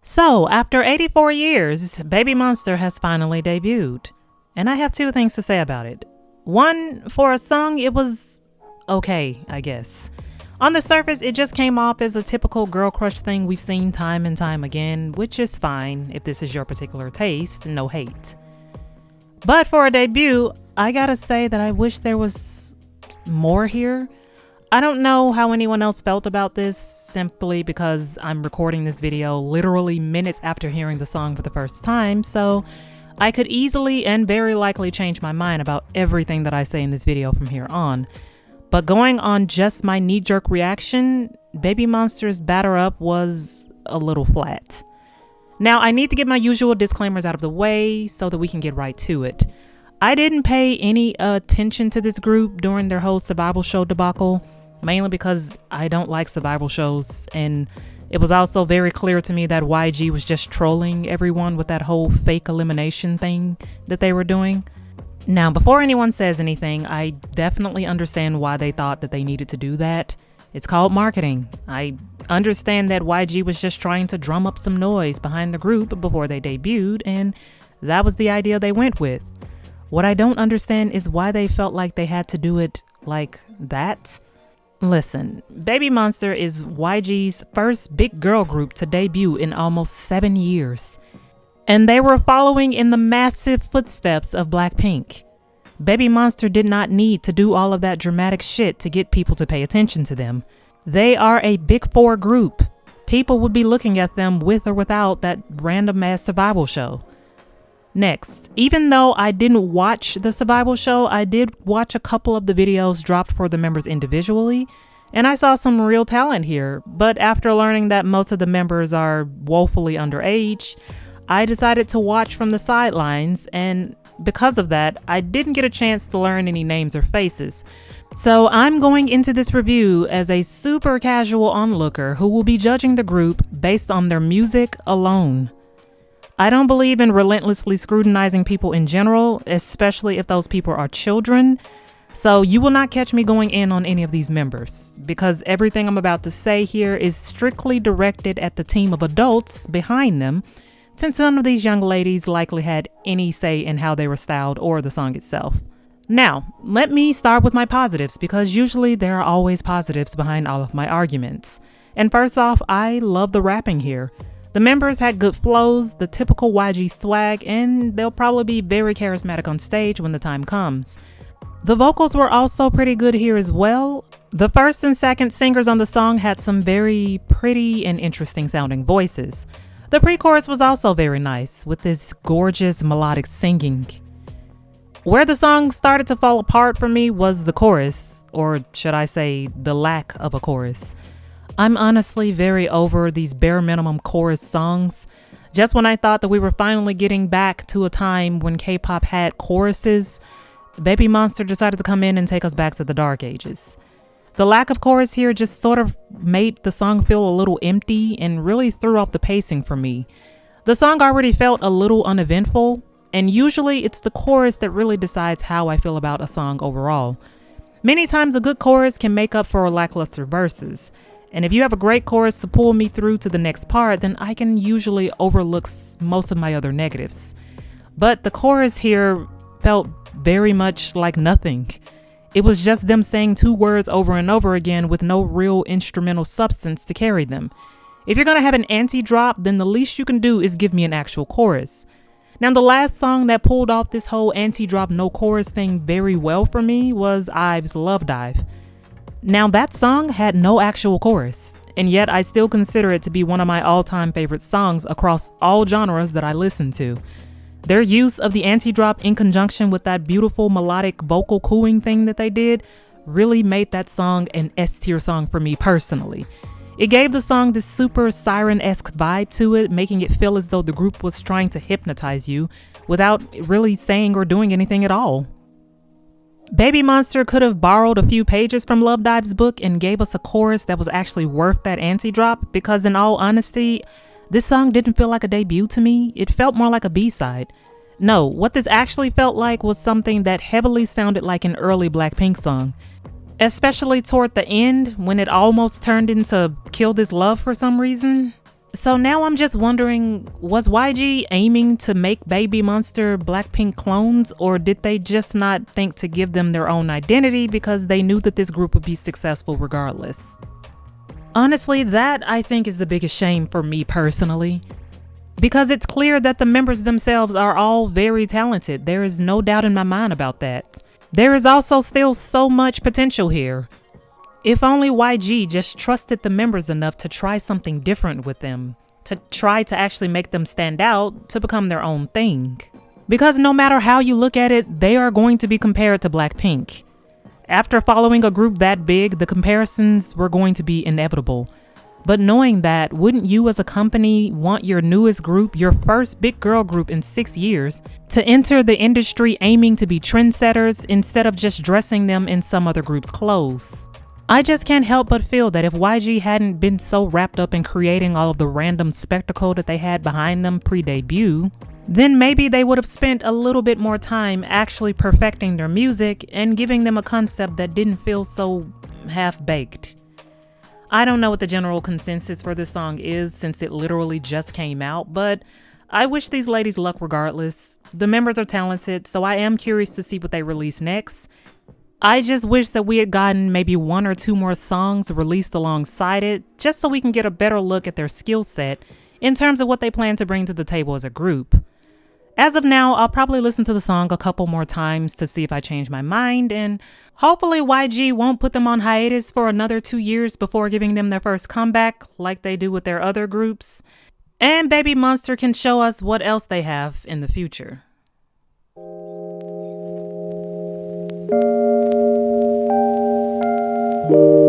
So, after 84 years, Babymonster has finally debuted. And I have two things to say about it. One, for a song, it was okay, I guess. On the surface, it just came off as a typical girl crush thing we've seen time and time again, which is fine if this is your particular taste, no hate. But for a debut, I gotta say that I wish there was more here. I don't know how anyone else felt about this, simply because I'm recording this video literally minutes after hearing the song for the first time, so I could easily and very likely change my mind about everything that I say in this video from here on. But going on just my knee-jerk reaction, Babymonster's Batter Up was a little flat. Now, I need to get my usual disclaimers out of the way so that we can get right to it. I didn't pay any attention to this group during their whole survival show debacle, mainly because I don't like survival shows, and it was also very clear to me that YG was just trolling everyone with that whole fake elimination thing that they were doing. Now, before anyone says anything, I definitely understand why they thought that they needed to do that. It's called marketing. I understand that YG was just trying to drum up some noise behind the group before they debuted, and that was the idea they went with. What I don't understand is why they felt like they had to do it like that. Listen, Babymonster is YG's first big girl group to debut in almost 7 years. And they were following in the massive footsteps of Blackpink. Babymonster did not need to do all of that dramatic shit to get people to pay attention to them. They are a big four group. People would be looking at them with or without that random ass survival show. Next, even though I didn't watch the survival show, I did watch a couple of the videos dropped for the members individually, and I saw some real talent here. But after learning that most of the members are woefully underage, I decided to watch from the sidelines, and because of that, I didn't get a chance to learn any names or faces. So I'm going into this review as a super casual onlooker who will be judging the group based on their music alone. I don't believe in relentlessly scrutinizing people in general, especially if those people are children. So you will not catch me going in on any of these members, because everything I'm about to say here is strictly directed at the team of adults behind them, since none of these young ladies likely had any say in how they were styled or the song itself. Now, let me start with my positives, because usually there are always positives behind all of my arguments. And first off, I love the rapping here. The members had good flows, the typical YG swag, and they'll probably be very charismatic on stage when the time comes. The vocals were also pretty good here as well. The first and second singers on the song had some very pretty and interesting sounding voices. The pre-chorus was also very nice, with this gorgeous melodic singing. Where the song started to fall apart for me was the chorus, or should I say, the lack of a chorus. I'm honestly very over these bare minimum chorus songs. Just when I thought that we were finally getting back to a time when K-pop had choruses, Babymonster decided to come in and take us back to the dark ages. The lack of chorus here just sort of made the song feel a little empty and really threw off the pacing for me. The song already felt a little uneventful, and usually it's the chorus that really decides how I feel about a song overall. Many times a good chorus can make up for lackluster verses. And if you have a great chorus to pull me through to the next part, then I can usually overlook most of my other negatives. But the chorus here felt very much like nothing. It was just them saying two words over and over again with no real instrumental substance to carry them. If you're gonna have an anti-drop, then the least you can do is give me an actual chorus. Now, the last song that pulled off this whole anti-drop no chorus thing very well for me was IVE's Love Dive. Now, that song had no actual chorus, and yet I still consider it to be one of my all-time favorite songs across all genres that I listen to. Their use of the anti-drop in conjunction with that beautiful melodic vocal cooing thing that they did really made that song an S-tier song for me personally. It gave the song this super siren-esque vibe to it, making it feel as though the group was trying to hypnotize you without really saying or doing anything at all. Babymonster could have borrowed a few pages from Love Dive's book and gave us a chorus that was actually worth that anti-drop, because in all honesty, this song didn't feel like a debut to me. It felt more like a B-side. No, what this actually felt like was something that heavily sounded like an early Blackpink song, especially toward the end when it almost turned into Kill This Love for some reason. So now I'm just wondering, was YG aiming to make Babymonster Blackpink clones, or did they just not think to give them their own identity because they knew that this group would be successful regardless? Honestly, that I think is the biggest shame for me personally, because it's clear that the members themselves are all very talented. There is no doubt in my mind about that. There is also still so much potential here. If only YG just trusted the members enough to try something different with them, to try to actually make them stand out, to become their own thing. Because no matter how you look at it, they are going to be compared to Blackpink. After following a group that big, the comparisons were going to be inevitable. But knowing that, wouldn't you as a company want your newest group, your first big girl group in 6 years, to enter the industry aiming to be trendsetters instead of just dressing them in some other group's clothes? I just can't help but feel that if YG hadn't been so wrapped up in creating all of the random spectacle that they had behind them pre-debut, then maybe they would have spent a little bit more time actually perfecting their music and giving them a concept that didn't feel so half-baked. I don't know what the general consensus for this song is since it literally just came out, but I wish these ladies luck regardless. The members are talented, so I am curious to see what they release next. I just wish that we had gotten maybe 1 or 2 more songs released alongside it, just so we can get a better look at their skill set in terms of what they plan to bring to the table as a group. As of now, I'll probably listen to the song a couple more times to see if I change my mind, and hopefully YG won't put them on hiatus for another 2 years before giving them their first comeback like they do with their other groups, and Babymonster can show us what else they have in the future. Thank you.